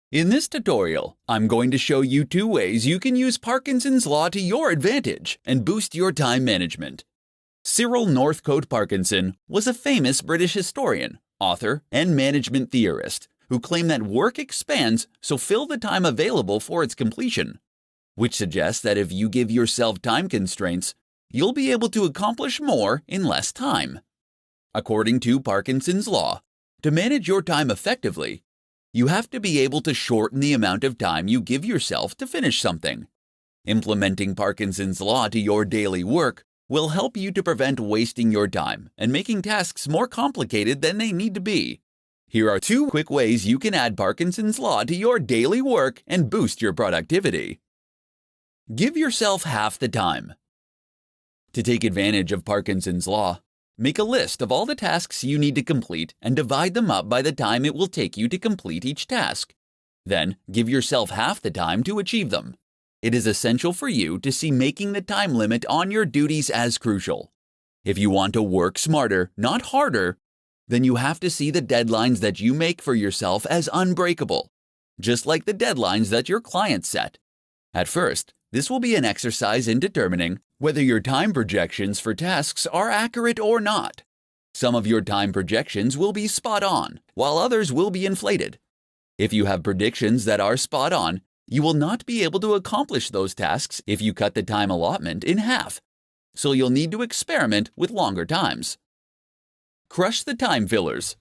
In this tutorial, I'm going to show you 2 ways you can use Parkinson's law to your advantage and boost your time management. Cyril Northcote Parkinson was a famous British historian, author, and management theorist who claimed that work expands, so fill the time available for its completion, which suggests that if you give yourself time constraints, you'll be able to accomplish more in less time. According to Parkinson's law, to manage your time effectively, you have to be able to shorten the amount of time you give yourself to finish something. Implementing Parkinson's law to your daily work will help you to prevent wasting your time and making tasks more complicated than they need to be. Here are 2 quick ways you can add Parkinson's law to your daily work and boost your productivity. Give yourself half the time. To take advantage of Parkinson's law, make a list of all the tasks you need to complete and divide them up by the time it will take you to complete each task. Then, give yourself half the time to achieve them. It is essential for you to see making the time limit on your duties as crucial. If you want to work smarter, not harder, then you have to see the deadlines that you make for yourself as unbreakable, just like the deadlines that your clients set. At first, this will be an exercise in determining whether your time projections for tasks are accurate or not. Some of your time projections will be spot on, while others will be inflated. If you have predictions that are spot on, you will not be able to accomplish those tasks if you cut the time allotment in half, so you'll need to experiment with longer times. Crush the time fillers.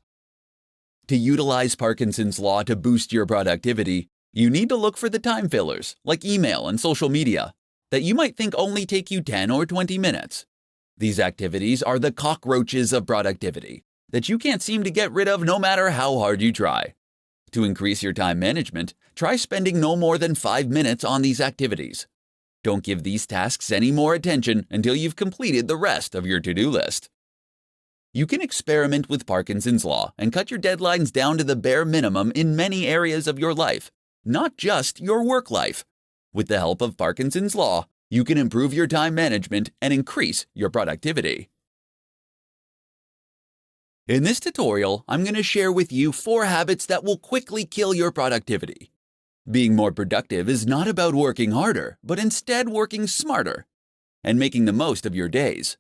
To utilize Parkinson's law to boost your productivity, you need to look for the time fillers, like email and social media, that you might think only take you 10 or 20 minutes. These activities are the cockroaches of productivity that you can't seem to get rid of no matter how hard you try. To increase your time management, try spending no more than 5 minutes on these activities. Don't give these tasks any more attention until you've completed the rest of your to-do list. You can experiment with Parkinson's law and cut your deadlines down to the bare minimum in many areas of your life, not just your work life. With the help of Parkinson's law, you can improve your time management and increase your productivity. In this tutorial, I'm going to share with you 4 habits that will quickly kill your productivity. Being more productive is not about working harder, but instead working smarter and making the most of your days.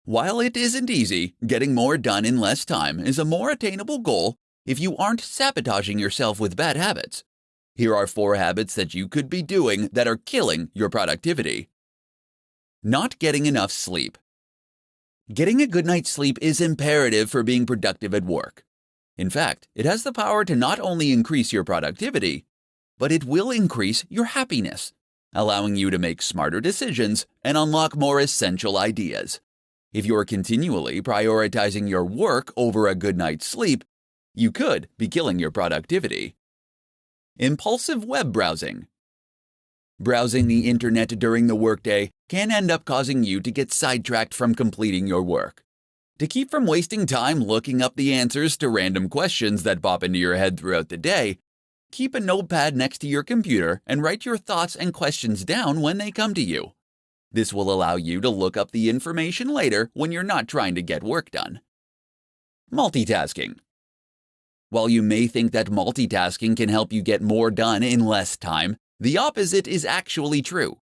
While it isn't easy, getting more done in less time is a more attainable goal if you aren't sabotaging yourself with bad habits. Here are 4 habits that you could be doing that are killing your productivity. Not getting enough sleep. Getting a good night's sleep is imperative for being productive at work. In fact, it has the power to not only increase your productivity, but it will increase your happiness, allowing you to make smarter decisions and unlock more essential ideas. If you're continually prioritizing your work over a good night's sleep, you could be killing your productivity. Impulsive web browsing. Browsing the internet during the workday can end up causing you to get sidetracked from completing your work. To keep from wasting time looking up the answers to random questions that pop into your head throughout the day, keep a notepad next to your computer and write your thoughts and questions down when they come to you. This will allow you to look up the information later when you're not trying to get work done. Multitasking. While you may think that multitasking can help you get more done in less time, the opposite is actually true.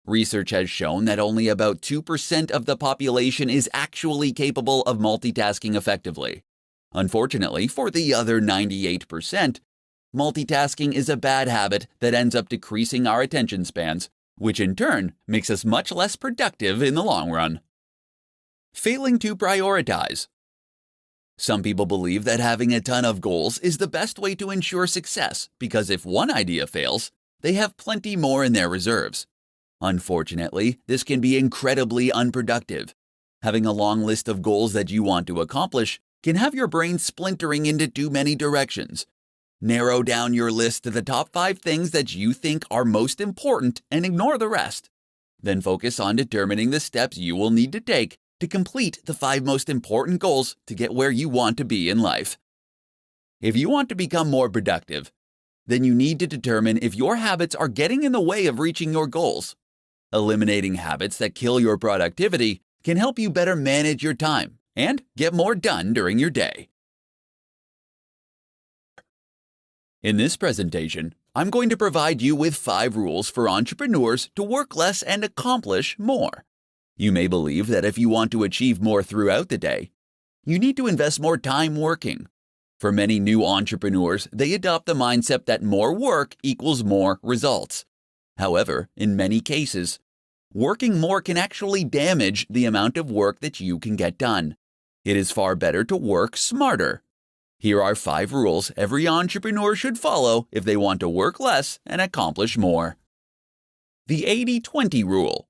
Research has shown that only about 2% of the population is actually capable of multitasking effectively. Unfortunately, for the other 98%, multitasking is a bad habit that ends up decreasing our attention spans, which in turn makes us much less productive in the long run. Failing to prioritize. Some people believe that having a ton of goals is the best way to ensure success because if one idea fails, they have plenty more in their reserves. Unfortunately, this can be incredibly unproductive. Having a long list of goals that you want to accomplish can have your brain splintering into too many directions. Narrow down your list to the top 5 things that you think are most important and ignore the rest. Then focus on determining the steps you will need to take to complete the 5 most important goals to get where you want to be in life. If you want to become more productive, then you need to determine if your habits are getting in the way of reaching your goals. Eliminating habits that kill your productivity can help you better manage your time and get more done during your day. In this presentation, I'm going to provide you with 5 rules for entrepreneurs to work less and accomplish more. You may believe that if you want to achieve more throughout the day, you need to invest more time working. For many new entrepreneurs, they adopt the mindset that more work equals more results. However, in many cases, working more can actually damage the amount of work that you can get done. It is far better to work smarter. Here are 5 rules every entrepreneur should follow if they want to work less and accomplish more. The 80-20 rule.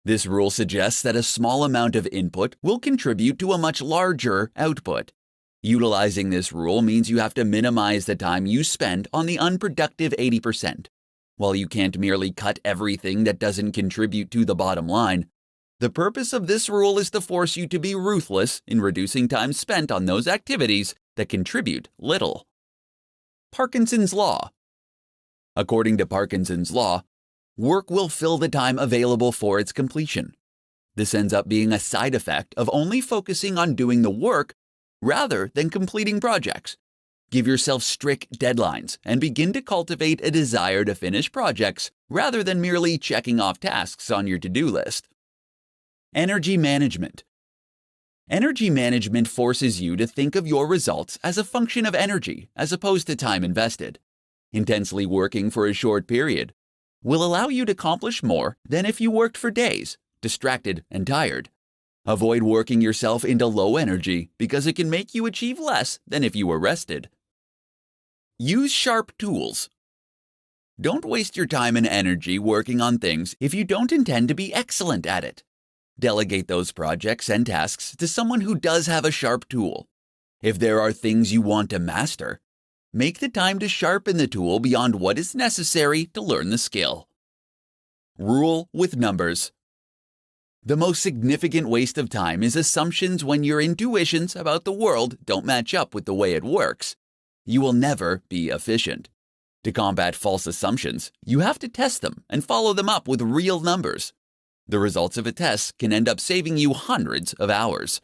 This rule suggests that a small amount of input will contribute to a much larger output. Utilizing this rule means you have to minimize the time you spend on the unproductive 80%. While you can't merely cut everything that doesn't contribute to the bottom line, the purpose of this rule is to force you to be ruthless in reducing time spent on those activities that contribute little. Parkinson's Law. According to Parkinson's Law, work will fill the time available for its completion. This ends up being a side effect of only focusing on doing the work rather than completing projects. Give yourself strict deadlines and begin to cultivate a desire to finish projects rather than merely checking off tasks on your to-do list. Energy management. Energy management forces you to think of your results as a function of energy as opposed to time invested. Intensely working for a short period will allow you to accomplish more than if you worked for days, distracted and tired. Avoid working yourself into low energy because it can make you achieve less than if you were rested. Use sharp tools. Don't waste your time and energy working on things if you don't intend to be excellent at it. Delegate those projects and tasks to someone who does have a sharp tool. If there are things you want to master, make the time to sharpen the tool beyond what is necessary to learn the skill. Rule with numbers. The most significant waste of time is assumptions when your intuitions about the world don't match up with the way it works. You will never be efficient. To combat false assumptions, you have to test them and follow them up with real numbers. The results of a test can end up saving you hundreds of hours.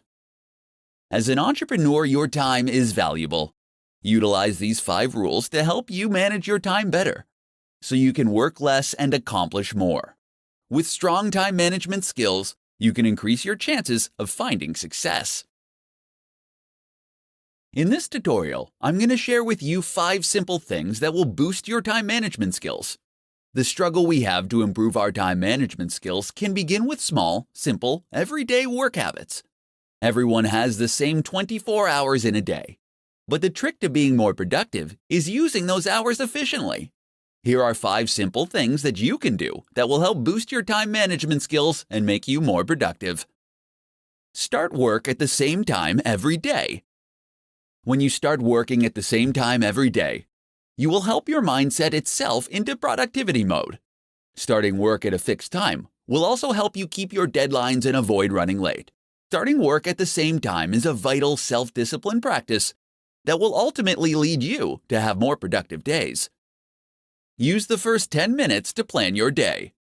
As an entrepreneur, your time is valuable. Utilize these 5 rules to help you manage your time better, so you can work less and accomplish more. With strong time management skills, you can increase your chances of finding success. In this tutorial, I'm going to share with you 5 simple things that will boost your time management skills. The struggle we have to improve our time management skills can begin with small, simple, everyday work habits. Everyone has the same 24 hours in a day, but the trick to being more productive is using those hours efficiently. Here are 5 simple things that you can do that will help boost your time management skills and make you more productive. Start work at the same time every day. When you start working at the same time every day, you will help your mind set itself into productivity mode. Starting work at a fixed time will also help you keep your deadlines and avoid running late. Starting work at the same time is a vital self-discipline practice that will ultimately lead you to have more productive days. Use the first 10 minutes to plan your day.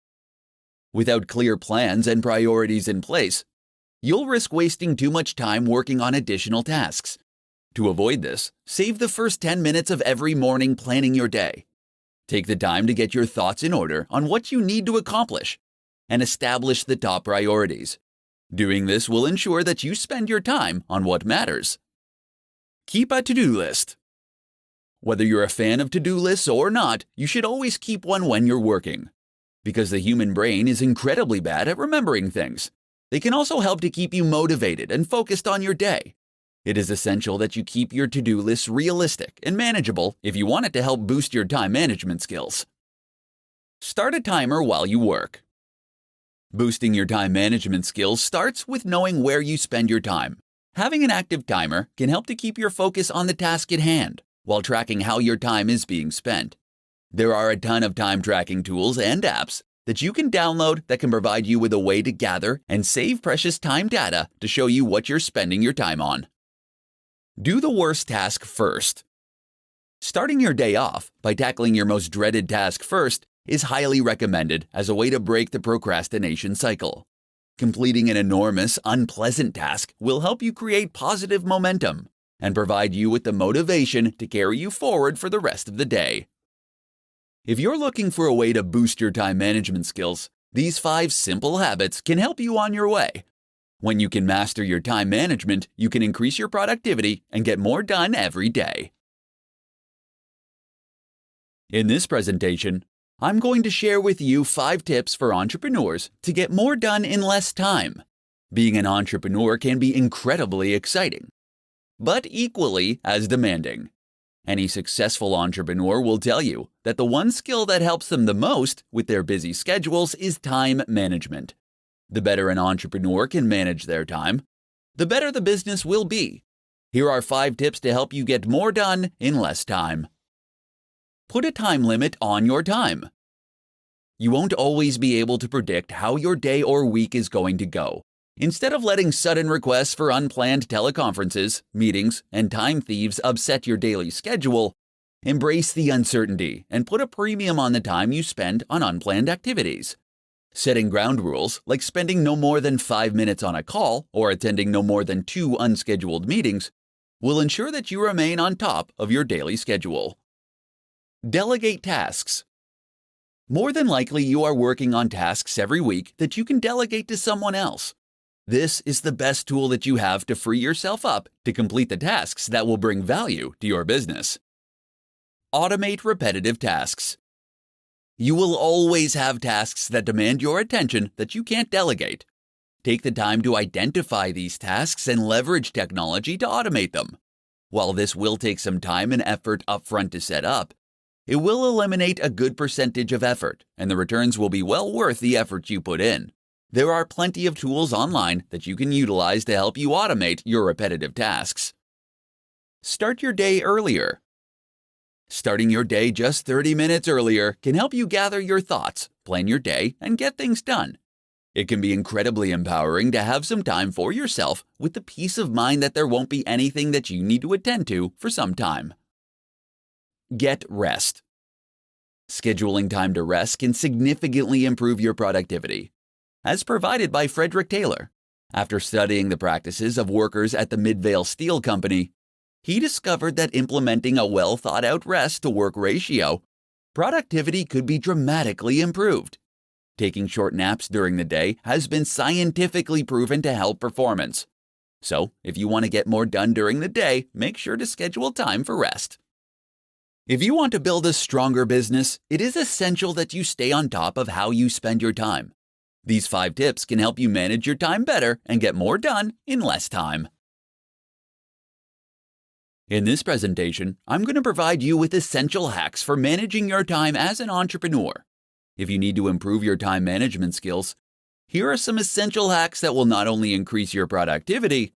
Without clear plans and priorities in place, you'll risk wasting too much time working on additional tasks. To avoid this, save the first 10 minutes of every morning planning your day. Take the time to get your thoughts in order on what you need to accomplish and establish the top priorities. Doing this will ensure that you spend your time on what matters. Keep a to-do list. Whether you're a fan of to-do lists or not, you should always keep one when you're working. Because the human brain is incredibly bad at remembering things, they can also help to keep you motivated and focused on your day. It is essential that you keep your to-do lists realistic and manageable if you want it to help boost your time management skills. Start a timer while you work. Boosting your time management skills starts with knowing where you spend your time. Having an active timer can help to keep your focus on the task at hand while tracking how your time is being spent. There are a ton of time tracking tools and apps that you can download that can provide you with a way to gather and save precious time data to show you what you're spending your time on. Do the worst task first. Starting your day off by tackling your most dreaded task first is highly recommended as a way to break the procrastination cycle. Completing an enormous, unpleasant task will help you create positive momentum and provide you with the motivation to carry you forward for the rest of the day. If you're looking for a way to boost your time management skills, these 5 simple habits can help you on your way. When you can master your time management, you can increase your productivity and get more done every day. In this presentation, I'm going to share with you 5 tips for entrepreneurs to get more done in less time. Being an entrepreneur can be incredibly exciting, but equally as demanding. Any successful entrepreneur will tell you that the one skill that helps them the most with their busy schedules is time management. The better an entrepreneur can manage their time, the better the business will be. Here are 5 tips to help you get more done in less time. Put a time limit on your time. You won't always be able to predict how your day or week is going to go. Instead of letting sudden requests for unplanned teleconferences, meetings, and time thieves upset your daily schedule, embrace the uncertainty and put a premium on the time you spend on unplanned activities. Setting ground rules, like spending no more than 5 minutes on a call or attending no more than 2 unscheduled meetings, will ensure that you remain on top of your daily schedule. Delegate tasks. More than likely, you are working on tasks every week that you can delegate to someone else. This is the best tool that you have to free yourself up to complete the tasks that will bring value to your business. Automate repetitive tasks. You will always have tasks that demand your attention that you can't delegate. Take the time to identify these tasks and leverage technology to automate them. While this will take some time and effort upfront to set up, it will eliminate a good percentage of effort, and the returns will be well worth the effort you put in. There are plenty of tools online that you can utilize to help you automate your repetitive tasks. Start your day earlier. Starting your day just 30 minutes earlier can help you gather your thoughts, plan your day, and get things done. It can be incredibly empowering to have some time for yourself with the peace of mind that there won't be anything that you need to attend to for some time. Get rest. Scheduling time to rest can significantly improve your productivity. As provided by Frederick Taylor, after studying the practices of workers at the Midvale Steel Company, he discovered that implementing a well-thought-out rest-to-work ratio, productivity could be dramatically improved. Taking short naps during the day has been scientifically proven to help performance. So, if you want to get more done during the day, make sure to schedule time for rest. If you want to build a stronger business, it is essential that you stay on top of how you spend your time. These 5 tips can help you manage your time better and get more done in less time. In this presentation, I'm going to provide you with essential hacks for managing your time as an entrepreneur. If you need to improve your time management skills, here are some essential hacks that will not only increase your productivity,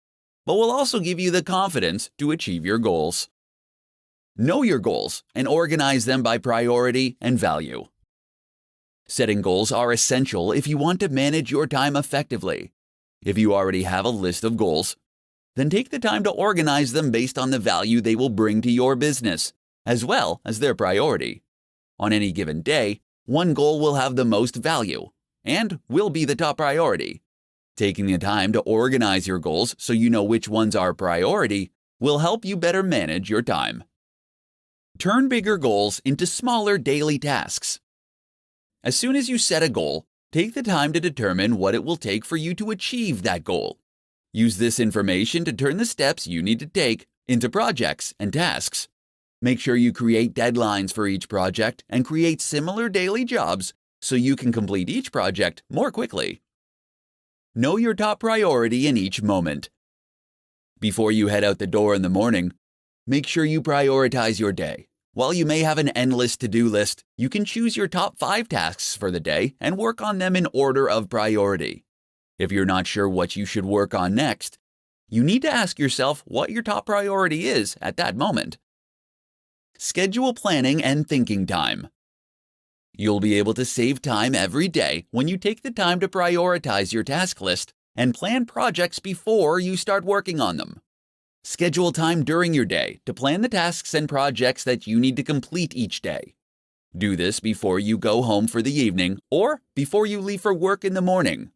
but will also give you the confidence to achieve your goals. Know your goals and organize them by priority and value. Setting goals are essential if you want to manage your time effectively. If you already have a list of goals, then take the time to organize them based on the value they will bring to your business, as well as their priority. On any given day, one goal will have the most value and will be the top priority. Taking the time to organize your goals so you know which ones are priority will help you better manage your time. Turn bigger goals into smaller daily tasks. As soon as you set a goal, take the time to determine what it will take for you to achieve that goal. Use this information to turn the steps you need to take into projects and tasks. Make sure you create deadlines for each project and create similar daily jobs so you can complete each project more quickly. Know your top priority in each moment. Before you head out the door in the morning, make sure you prioritize your day. While you may have an endless to-do list, you can choose your top 5 tasks for the day and work on them in order of priority. If you're not sure what you should work on next, you need to ask yourself what your top priority is at that moment. Schedule planning and thinking time. You'll be able to save time every day when you take the time to prioritize your task list and plan projects before you start working on them. Schedule time during your day to plan the tasks and projects that you need to complete each day. Do this before you go home for the evening or before you leave for work in the morning.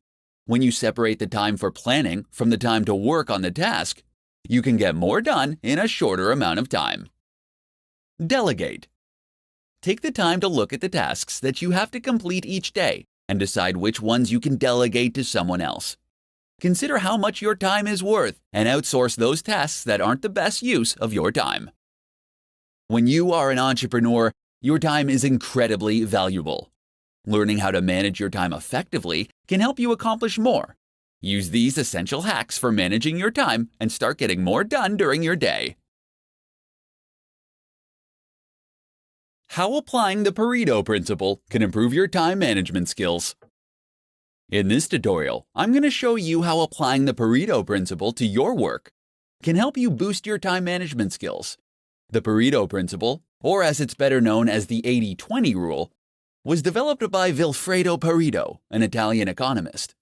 When you separate the time for planning from the time to work on the task, You can get more done in a shorter amount of time. Delegate. Take the time to look at the tasks that you have to complete each day and decide which ones you can delegate to someone else. Consider how much your time is worth and outsource those tasks that aren't the best use of your time. When you are an entrepreneur, your time is incredibly valuable. Learning how to manage your time effectively can help you accomplish more. Use these essential hacks for managing your time and start getting more done during your day. How applying the Pareto principle can improve your time management skills. In this tutorial, I'm going to show you how applying the Pareto principle to your work can help you boost your time management skills. The Pareto principle, or as it's better known as the 80-20 rule, was developed by Vilfredo Pareto, an Italian economist.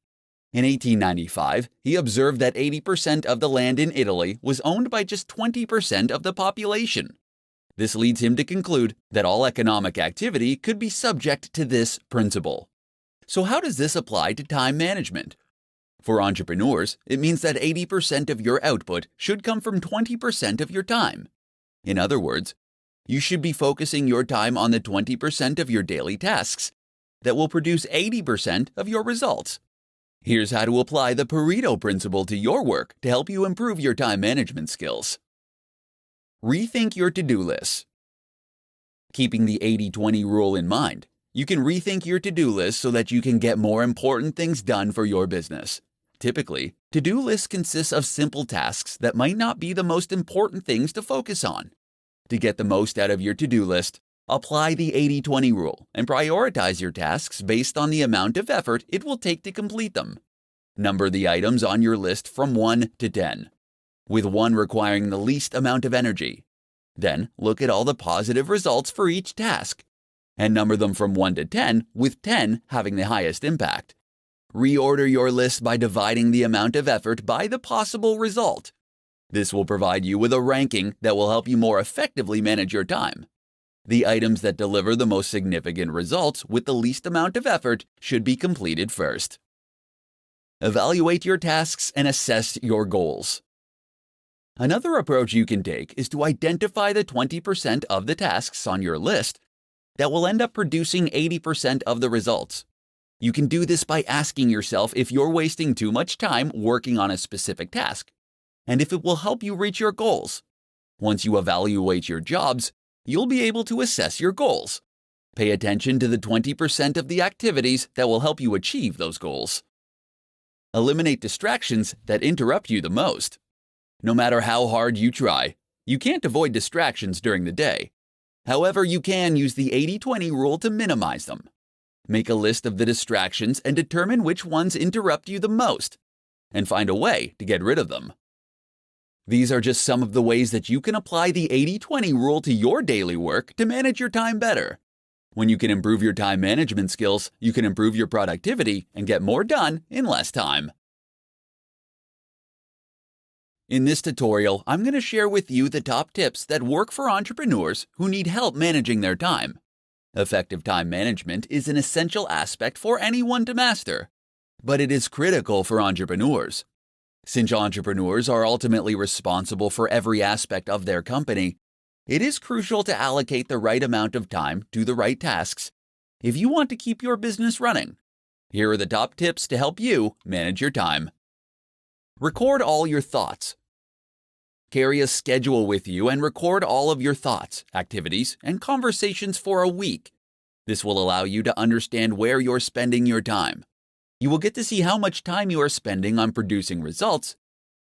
In 1895, he observed that 80% of the land in Italy was owned by just 20% of the population. This leads him to conclude that all economic activity could be subject to this principle. So how does this apply to time management? For entrepreneurs, it means that 80% of your output should come from 20% of your time. In other words, you should be focusing your time on the 20% of your daily tasks that will produce 80% of your results. Here's how to apply the Pareto principle to your work to help you improve your time management skills. Rethink your to-do list. Keeping the 80-20 rule in mind, you can rethink your to-do list so that you can get more important things done for your business. Typically, to-do lists consist of simple tasks that might not be the most important things to focus on. To get the most out of your to-do list, apply the 80-20 rule and prioritize your tasks based on the amount of effort it will take to complete them. Number the items on your list from 1 to 10, with 1 requiring the least amount of energy. Then look at all the positive results for each task, and number them from 1 to 10, with 10 having the highest impact. Reorder your list by dividing the amount of effort by the possible result. This will provide you with a ranking that will help you more effectively manage your time. The items that deliver the most significant results with the least amount of effort should be completed first. Evaluate your tasks and assess your goals. Another approach you can take is to identify the 20% of the tasks on your list that will end up producing 80% of the results. You can do this by asking yourself if you're wasting too much time working on a specific task, and if it will help you reach your goals. Once you evaluate your jobs, you'll be able to assess your goals. Pay attention to the 20% of the activities that will help you achieve those goals. Eliminate distractions that interrupt you the most. No matter how hard you try, you can't avoid distractions during the day. However, you can use the 80-20 rule to minimize them. Make a list of the distractions and determine which ones interrupt you the most, and find a way to get rid of them. These are just some of the ways that you can apply the 80-20 rule to your daily work to manage your time better. When you can improve your time management skills, you can improve your productivity and get more done in less time. In this tutorial, I'm going to share with you the top tips that work for entrepreneurs who need help managing their time. Effective time management is an essential aspect for anyone to master, but it is critical for entrepreneurs. Since entrepreneurs are ultimately responsible for every aspect of their company, it is crucial to allocate the right amount of time to the right tasks if you want to keep your business running. Here are the top tips to help you manage your time. Record all your thoughts. Carry a schedule with you and record all of your thoughts, activities, and conversations for a week. This will allow you to understand where you're spending your time. You will get to see how much time you are spending on producing results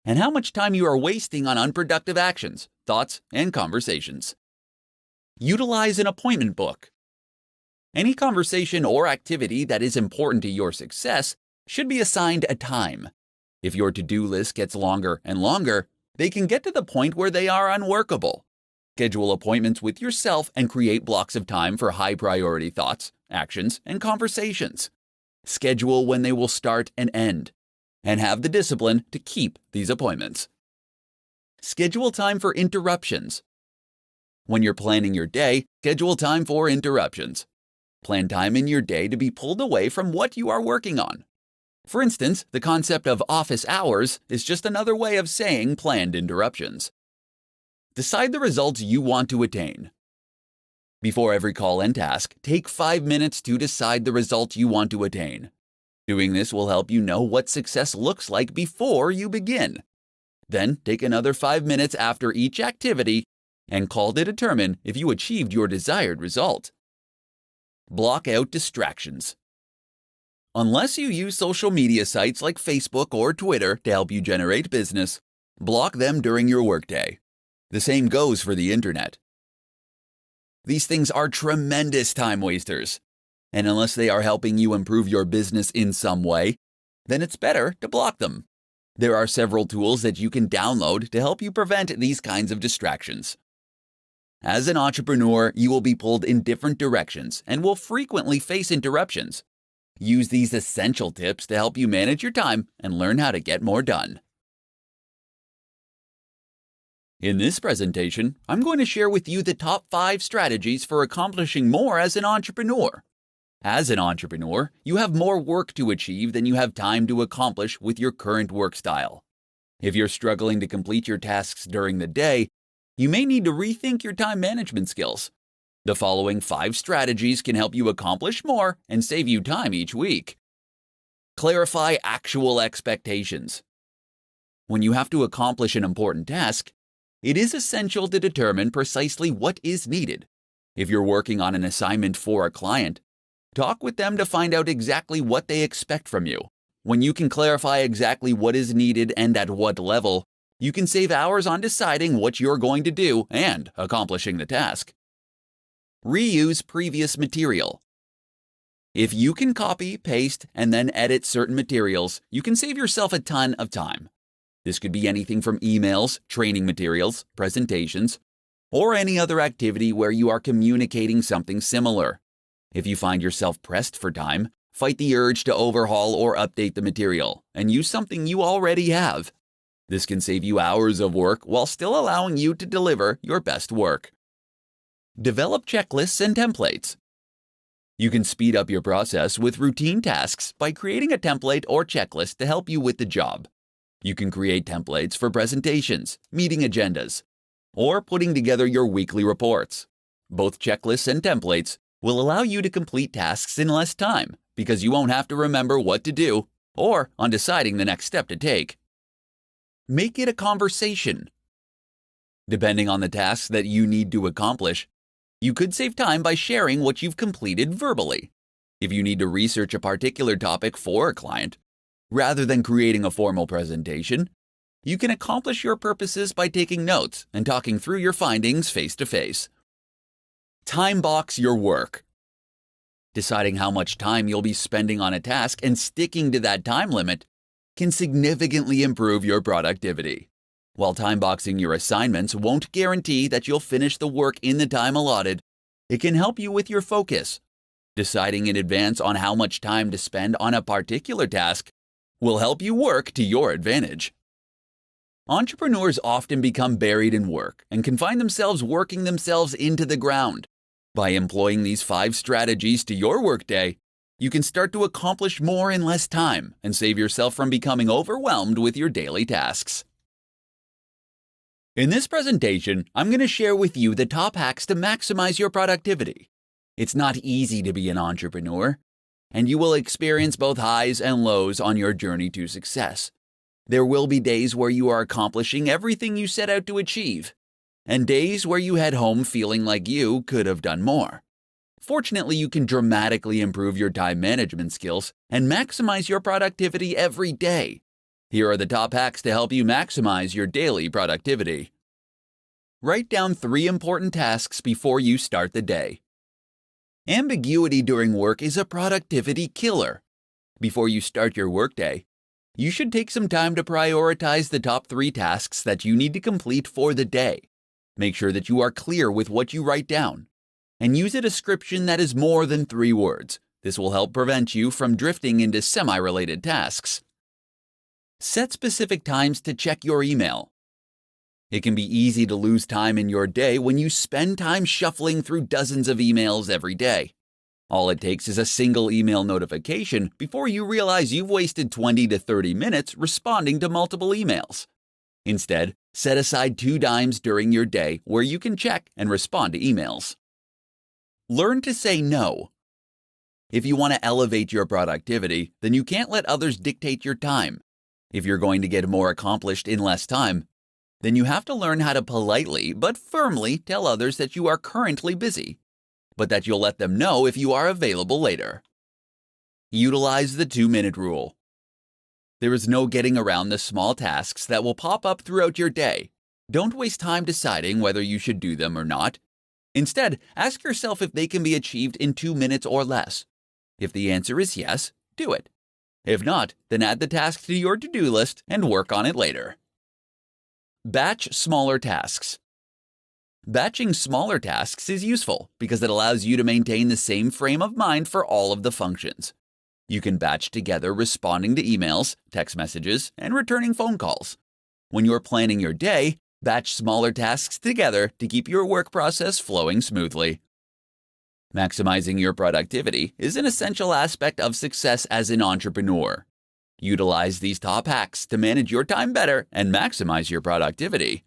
and how much time you are wasting on unproductive actions, thoughts, and conversations. Utilize an appointment book. Any conversation or activity that is important to your success should be assigned a time. If your to-do list gets longer and longer, they can get to the point where they are unworkable. Schedule appointments with yourself and create blocks of time for high-priority thoughts, actions, and conversations. Schedule when they will start and end, and have the discipline to keep these appointments. Schedule time for interruptions. When you're planning your day, schedule time for interruptions. Plan time in your day to be pulled away from what you are working on. For instance, the concept of office hours is just another way of saying planned interruptions. Decide the results you want to attain. Before every call and task, take 5 minutes to decide the result you want to attain. Doing this will help you know what success looks like before you begin. Then take another 5 minutes after each activity and call to determine if you achieved your desired result. Block out distractions. Unless you use social media sites like Facebook or Twitter to help you generate business, block them during your workday. The same goes for the internet. These things are tremendous time wasters, and unless they are helping you improve your business in some way, then it's better to block them. There are several tools that you can download to help you prevent these kinds of distractions. As an entrepreneur, you will be pulled in different directions and will frequently face interruptions. Use these essential tips to help you manage your time and learn how to get more done. In this presentation, I'm going to share with you the top 5 strategies for accomplishing more as an entrepreneur. As an entrepreneur, you have more work to achieve than you have time to accomplish with your current work style. If you're struggling to complete your tasks during the day, you may need to rethink your time management skills. The following 5 strategies can help you accomplish more and save you time each week. Clarify actual expectations. When you have to accomplish an important task, it is essential to determine precisely what is needed. If you're working on an assignment for a client, talk with them to find out exactly what they expect from you. When you can clarify exactly what is needed and at what level, you can save hours on deciding what you're going to do and accomplishing the task. Reuse previous material. If you can copy, paste, and then edit certain materials, you can save yourself a ton of time. This could be anything from emails, training materials, presentations, or any other activity where you are communicating something similar. If you find yourself pressed for time, fight the urge to overhaul or update the material and use something you already have. This can save you hours of work while still allowing you to deliver your best work. Develop checklists and templates. You can speed up your process with routine tasks by creating a template or checklist to help you with the job. You can create templates for presentations, meeting agendas, or putting together your weekly reports. Both checklists and templates will allow you to complete tasks in less time because you won't have to remember what to do or on deciding the next step to take. Make it a conversation. Depending on the tasks that you need to accomplish, you could save time by sharing what you've completed verbally. If you need to research a particular topic for a client, rather than creating a formal presentation, you can accomplish your purposes by taking notes and talking through your findings face to face. Time box your work. Deciding how much time you'll be spending on a task and sticking to that time limit can significantly improve your productivity. While time boxing your assignments won't guarantee that you'll finish the work in the time allotted, it can help you with your focus. Deciding in advance on how much time to spend on a particular task will help you work to your advantage. Entrepreneurs often become buried in work and can find themselves working themselves into the ground. By employing these 5 strategies to your workday, you can start to accomplish more in less time and save yourself from becoming overwhelmed with your daily tasks. In this presentation, I'm going to share with you the top hacks to maximize your productivity. It's not easy to be an entrepreneur, and you will experience both highs and lows on your journey to success. There will be days where you are accomplishing everything you set out to achieve, and days where you head home feeling like you could have done more. Fortunately, you can dramatically improve your time management skills and maximize your productivity every day. Here are the top hacks to help you maximize your daily productivity. Write down 3 important tasks before you start the day. Ambiguity during work is a productivity killer. Before you start your workday, you should take some time to prioritize the top 3 tasks that you need to complete for the day. Make sure that you are clear with what you write down, and use a description that is more than 3 words. This will help prevent you from drifting into semi-related tasks. Set specific times to check your email. It can be easy to lose time in your day when you spend time shuffling through dozens of emails every day. All it takes is a single email notification before you realize you've wasted 20 to 30 minutes responding to multiple emails. Instead, set aside 2 dimes during your day where you can check and respond to emails. Learn to say no. If you want to elevate your productivity, then you can't let others dictate your time. If you're going to get more accomplished in less time, then you have to learn how to politely but firmly tell others that you are currently busy, but that you'll let them know if you are available later. Utilize the 2-minute rule. There is no getting around the small tasks that will pop up throughout your day. Don't waste time deciding whether you should do them or not. Instead, ask yourself if they can be achieved in 2 minutes or less. If the answer is yes, do it. If not, then add the task to your to-do list and work on it later. Batch smaller tasks. Batching smaller tasks is useful because it allows you to maintain the same frame of mind for all of the functions. You can batch together responding to emails, text messages, and returning phone calls. When you're planning your day, batch smaller tasks together to keep your work process flowing smoothly. Maximizing your productivity is an essential aspect of success as an entrepreneur. Utilize these top hacks to manage your time better and maximize your productivity.